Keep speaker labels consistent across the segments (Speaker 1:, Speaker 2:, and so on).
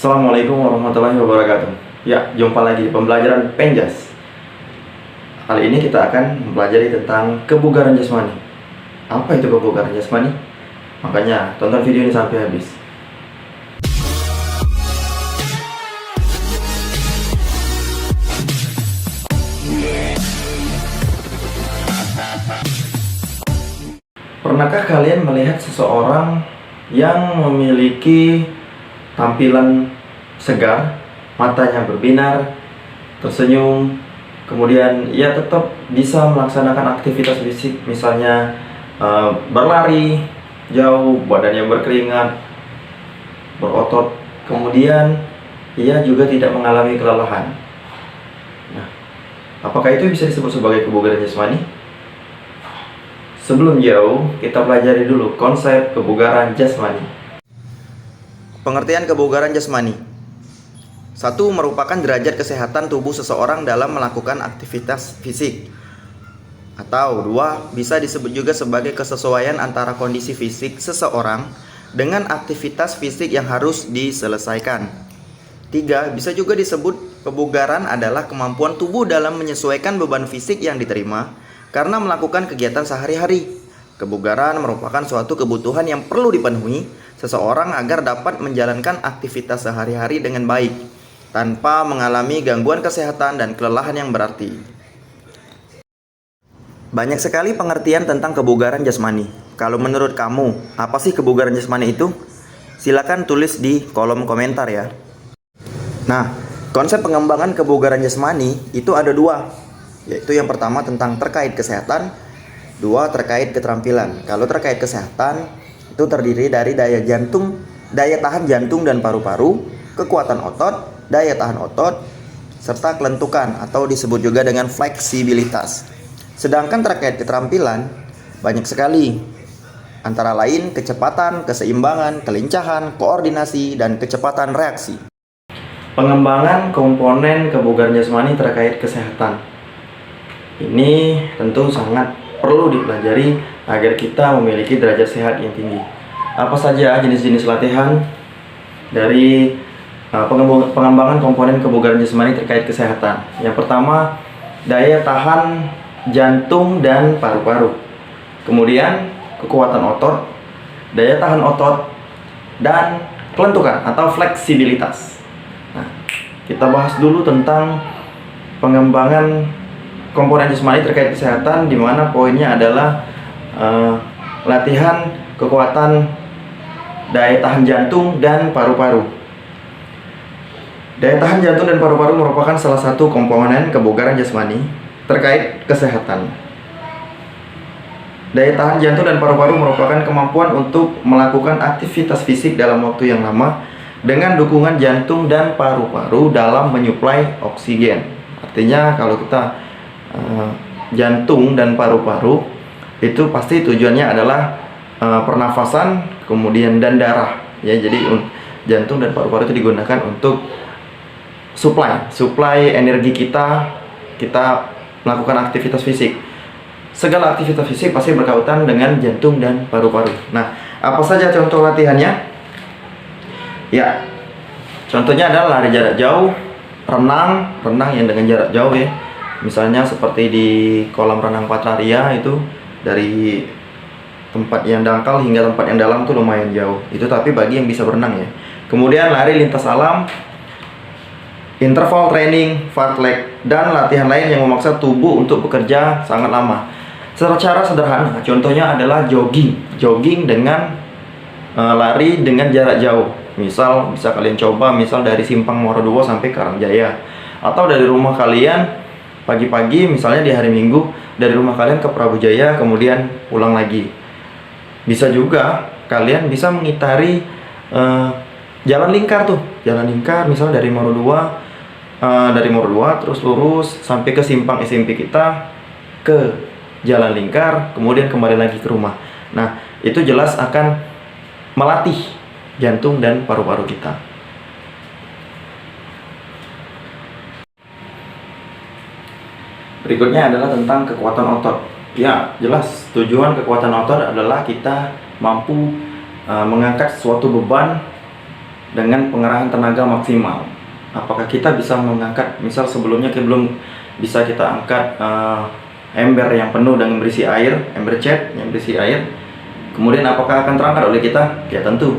Speaker 1: Assalamualaikum warahmatullahi wabarakatuh. Ya, jumpa lagi di pembelajaran Penjas. Kali ini kita akan mempelajari tentang kebugaran jasmani. Apa itu kebugaran jasmani? Makanya tonton video ini sampai habis. Pernahkah kalian melihat seseorang yang memiliki tampilan segar, matanya berbinar, tersenyum, kemudian ia tetap bisa melaksanakan aktivitas fisik, misalnya berlari jauh, badannya berkeringat, berotot, kemudian ia juga tidak mengalami kelelahan. Nah, apakah itu bisa disebut sebagai kebugaran jasmani? Sebelum jauh, kita pelajari dulu konsep kebugaran jasmani. Pengertian kebugaran jasmani. 1. Merupakan derajat kesehatan tubuh seseorang dalam melakukan aktivitas fisik. Atau 2. Bisa disebut juga sebagai kesesuaian antara kondisi fisik seseorang dengan aktivitas fisik yang harus diselesaikan. 3. Bisa juga disebut kebugaran adalah kemampuan tubuh dalam menyesuaikan beban fisik yang diterima karena melakukan kegiatan sehari-hari. Kebugaran merupakan suatu kebutuhan yang perlu dipenuhi seseorang agar dapat menjalankan aktivitas sehari-hari dengan baik, tanpa mengalami gangguan kesehatan dan kelelahan yang berarti. Banyak sekali pengertian tentang kebugaran jasmani. Kalau menurut kamu, apa sih kebugaran jasmani itu? Silakan tulis di kolom komentar ya. Nah, konsep pengembangan kebugaran jasmani itu ada 2, yaitu yang pertama tentang terkait kesehatan, 2 terkait keterampilan. Kalau terkait kesehatan itu terdiri dari daya tahan jantung dan paru-paru, kekuatan otot, daya tahan otot, serta kelentukan atau disebut juga dengan fleksibilitas. Sedangkan terkait keterampilan banyak sekali, antara lain kecepatan, keseimbangan, kelincahan, koordinasi, dan kecepatan reaksi. Pengembangan komponen kebugaran jasmani terkait kesehatan ini tentu sangat perlu dipelajari agar kita memiliki derajat sehat yang tinggi. Apa saja jenis-jenis latihan dari pengembangan komponen kebugaran jasmani terkait kesehatan? Yang pertama, daya tahan jantung dan paru-paru. Kemudian kekuatan otot, daya tahan otot, dan kelentukan atau fleksibilitas. Nah, kita bahas dulu tentang pengembangan komponen jasmani terkait kesehatan, di mana poinnya adalah latihan kekuatan daya tahan jantung dan paru-paru. Daya tahan jantung dan paru-paru merupakan salah satu komponen kebugaran jasmani terkait kesehatan. Daya tahan jantung dan paru-paru merupakan kemampuan untuk melakukan aktivitas fisik dalam waktu yang lama dengan dukungan jantung dan paru-paru dalam menyuplai oksigen. Artinya kalau kita jantung dan paru-paru itu pasti tujuannya adalah pernafasan, kemudian dan darah ya. Jadi jantung dan paru-paru itu digunakan untuk supply energi kita melakukan aktivitas fisik. Segala aktivitas fisik pasti berkaitan dengan jantung dan paru-paru. Nah, apa saja contoh latihannya? Ya, contohnya adalah lari jarak jauh, renang yang dengan jarak jauh ya. Misalnya seperti di kolam renang Patraria itu dari tempat yang dangkal hingga tempat yang dalam tuh lumayan jauh. Itu tapi bagi yang bisa berenang ya. Kemudian lari lintas alam, interval training, fartlek, dan latihan lain yang memaksa tubuh untuk bekerja sangat lama. Secara sederhana, contohnya adalah jogging dengan lari dengan jarak jauh. Misal bisa kalian coba misal dari Simpang Moro 2 sampai Karangjaya, atau dari rumah kalian pagi-pagi misalnya di hari Minggu dari rumah kalian ke Prabu Jaya kemudian pulang lagi. Bisa juga kalian bisa mengitari jalan lingkar misal dari Moro 2 terus lurus sampai ke simpang SMP kita, ke jalan lingkar, kemudian kembali lagi ke rumah. Nah, itu jelas akan melatih jantung dan paru-paru kita. Berikutnya adalah tentang kekuatan otot. Ya, jelas tujuan kekuatan otot adalah kita mampu mengangkat suatu beban dengan pengerahan tenaga maksimal. Apakah kita bisa mengangkat, misal sebelumnya kita belum bisa kita angkat ember yang penuh dengan berisi air, ember cat yang berisi air, kemudian apakah akan terangkat oleh kita? Ya tentu.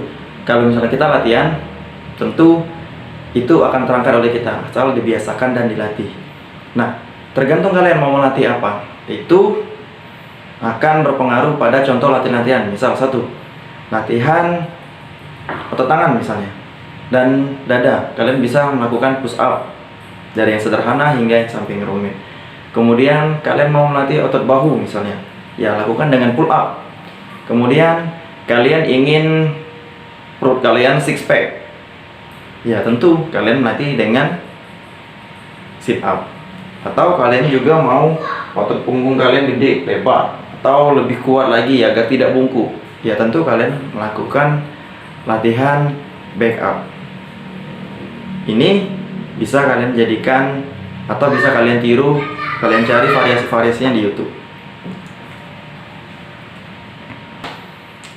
Speaker 1: Kalau misalnya kita latihan, tentu itu akan terangkat oleh kita, asal dibiasakan dan dilatih. Nah, tergantung kalian mau melatih apa. Itu akan berpengaruh pada contoh latihan-latihan. Misal satu, latihan otot tangan misalnya, dan dada. Kalian bisa melakukan push up dari yang sederhana hingga yang sampai rumit. Kemudian kalian mau melatih otot bahu misalnya, ya lakukan dengan pull up. Kemudian kalian ingin perut kalian six pack, ya tentu kalian melatih dengan sit up. Atau kalian juga mau otot punggung kalian gede, lebar, atau lebih kuat lagi agar tidak bungkuk, ya tentu kalian melakukan latihan back up. Ini bisa kalian jadikan atau bisa kalian tiru, kalian cari variasi-variasinya di YouTube.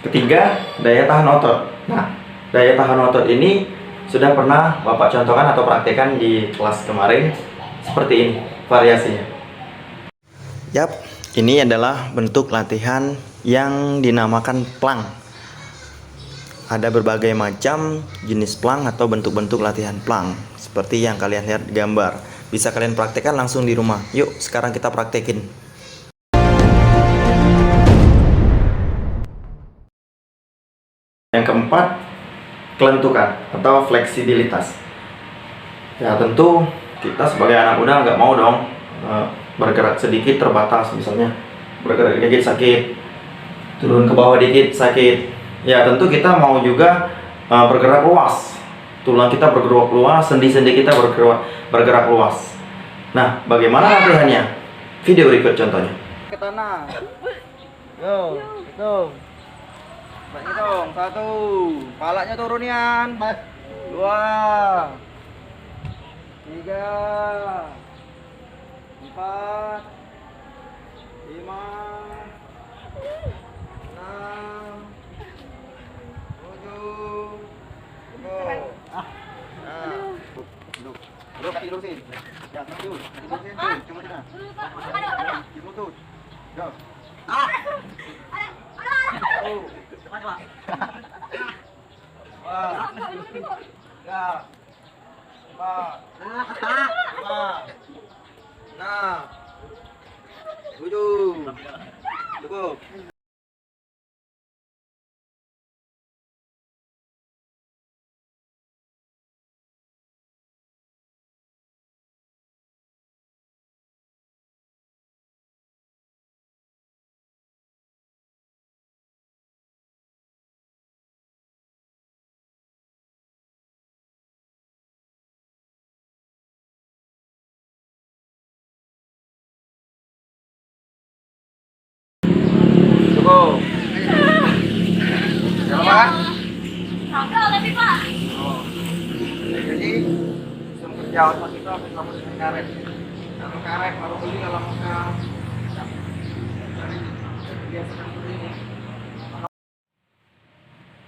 Speaker 1: Ketiga, daya tahan otot. Nah, daya tahan otot ini sudah pernah Bapak contohkan atau praktekkan di kelas kemarin. Seperti ini variasinya. Yap, ini adalah bentuk latihan yang dinamakan plank. Ada berbagai macam jenis plank atau bentuk-bentuk latihan plank, seperti yang kalian lihat di gambar. Bisa kalian praktekkan langsung di rumah. Yuk, sekarang kita praktekin. Yang keempat, kelentukan atau fleksibilitas. Ya tentu kita sebagai anak muda nggak mau dong bergerak sedikit terbatas, misalnya bergerak dikit sakit, turun ke bawah dikit sakit. Ya tentu kita mau juga bergerak luas, tulang kita bergerak luas, sendi-sendi kita bergerak luas. Nah, bagaimana latihannya? Video berikut contohnya. Ke tanah. Yo, hitung. Hitung, 1, palanya turunian. 2, 3, 4, 5, 6, 7, 10. Duduk, tidurin. Ya, tidur. Tidurin, cuma tengah. Lutut. Go. Wah. Ya. 4, 5, 6, 7. Cukup. Cukup. Jangan makan.
Speaker 2: Enggak, tapi Pak.
Speaker 1: Jadi sistem kerja otak itu harus dilakukan dengan karet. Kalau karet baru beli, kalau mau biasakan seperti ini.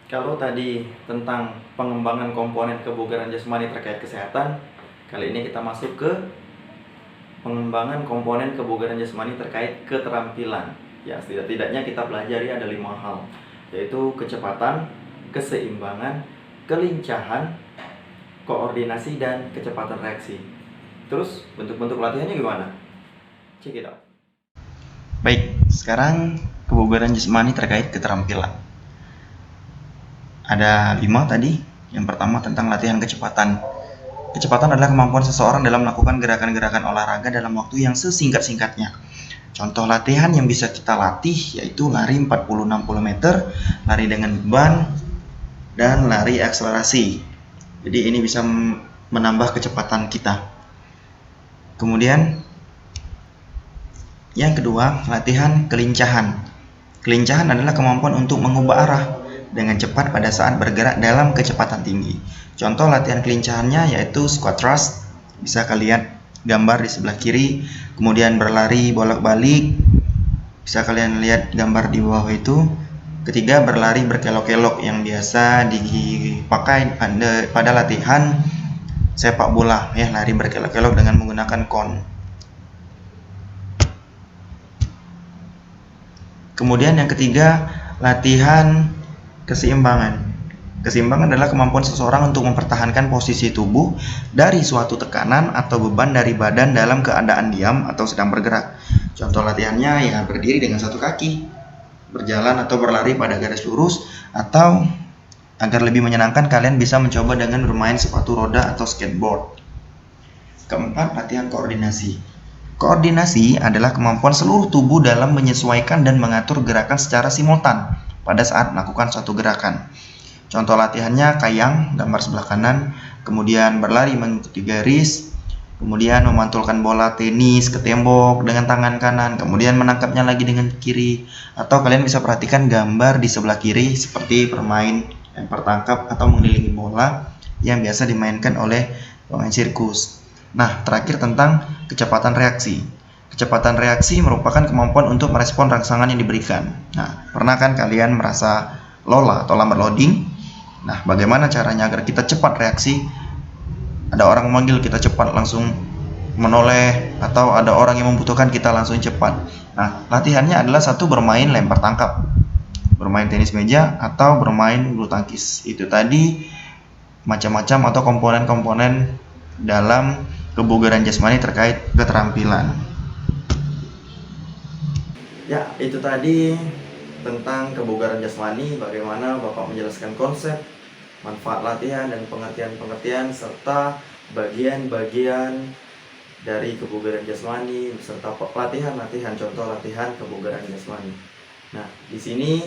Speaker 1: Kalau tadi tentang pengembangan komponen kebugaran jasmani terkait kesehatan, kali ini kita masuk ke pengembangan komponen kebugaran jasmani terkait keterampilan. Ya, setidak-tidaknya kita pelajari ada 5 hal, yaitu kecepatan, keseimbangan, kelincahan, koordinasi, dan kecepatan reaksi. Terus bentuk-bentuk latihannya gimana? Check it out. Baik, sekarang kebugaran jasmani terkait keterampilan. Ada 5 tadi. Yang pertama tentang latihan kecepatan. Kecepatan adalah kemampuan seseorang dalam melakukan gerakan-gerakan olahraga dalam waktu yang sesingkat-singkatnya. Contoh latihan yang bisa kita latih yaitu lari 40-60 meter, lari dengan beban, dan lari akselerasi. Jadi ini bisa menambah kecepatan kita. Kemudian yang kedua, latihan kelincahan. Kelincahan adalah kemampuan untuk mengubah arah dengan cepat pada saat bergerak dalam kecepatan tinggi. Contoh latihan kelincahannya yaitu squat thrust. Bisa kalian gambar di sebelah kiri, kemudian berlari bolak-balik. Bisa kalian lihat gambar di bawah itu. Ketiga, berlari berkelok-kelok yang biasa dipakai pada latihan sepak bola, ya, lari berkelok-kelok dengan menggunakan kon. Kemudian yang ketiga, latihan keseimbangan. Keseimbangan adalah kemampuan seseorang untuk mempertahankan posisi tubuh dari suatu tekanan atau beban dari badan dalam keadaan diam atau sedang bergerak. Contoh latihannya ya berdiri dengan satu kaki, berjalan atau berlari pada garis lurus, atau agar lebih menyenangkan kalian bisa mencoba dengan bermain sepatu roda atau skateboard. Keempat, latihan koordinasi. Koordinasi adalah kemampuan seluruh tubuh dalam menyesuaikan dan mengatur gerakan secara simultan pada saat melakukan suatu gerakan. Contoh latihannya kayang, gambar sebelah kanan, kemudian berlari mengikuti garis, kemudian memantulkan bola tenis ke tembok dengan tangan kanan, kemudian menangkapnya lagi dengan kiri, atau kalian bisa perhatikan gambar di sebelah kiri seperti bermain lempar tangkap atau mengelilingi bola yang biasa dimainkan oleh pemain sirkus. Nah, terakhir tentang kecepatan reaksi. Kecepatan reaksi merupakan kemampuan untuk merespon rangsangan yang diberikan. Nah, pernah kan kalian merasa lola atau lambat loading? Nah, bagaimana caranya agar kita cepat reaksi? Ada orang memanggil, kita cepat langsung menoleh, atau ada orang yang membutuhkan, kita langsung cepat. Nah, latihannya adalah satu, bermain lempar tangkap, bermain tenis meja, atau bermain bulu tangkis. Itu tadi macam-macam atau komponen-komponen dalam kebugaran jasmani terkait keterampilan. Ya, itu tadi tentang kebugaran jasmani, bagaimana Bapak menjelaskan konsep, manfaat latihan, dan pengertian-pengertian serta bagian-bagian dari kebugaran jasmani beserta latihan-latihan, contoh latihan kebugaran jasmani. Nah, di sini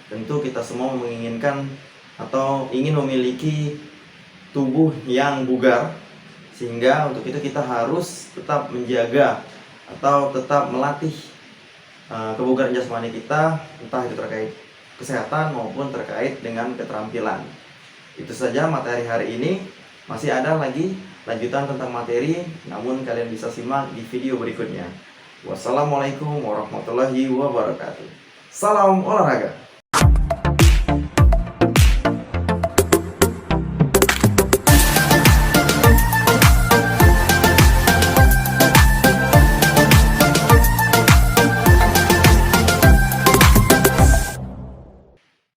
Speaker 1: tentu kita semua menginginkan atau ingin memiliki tubuh yang bugar, sehingga untuk itu kita harus tetap menjaga atau tetap melatih kebugaran jasmani kita, entah itu terkait kesehatan maupun terkait dengan keterampilan. Itu saja materi hari ini. Masih ada lagi lanjutan tentang materi, namun kalian bisa simak di video berikutnya. Wassalamualaikum warahmatullahi wabarakatuh. Salam olahraga.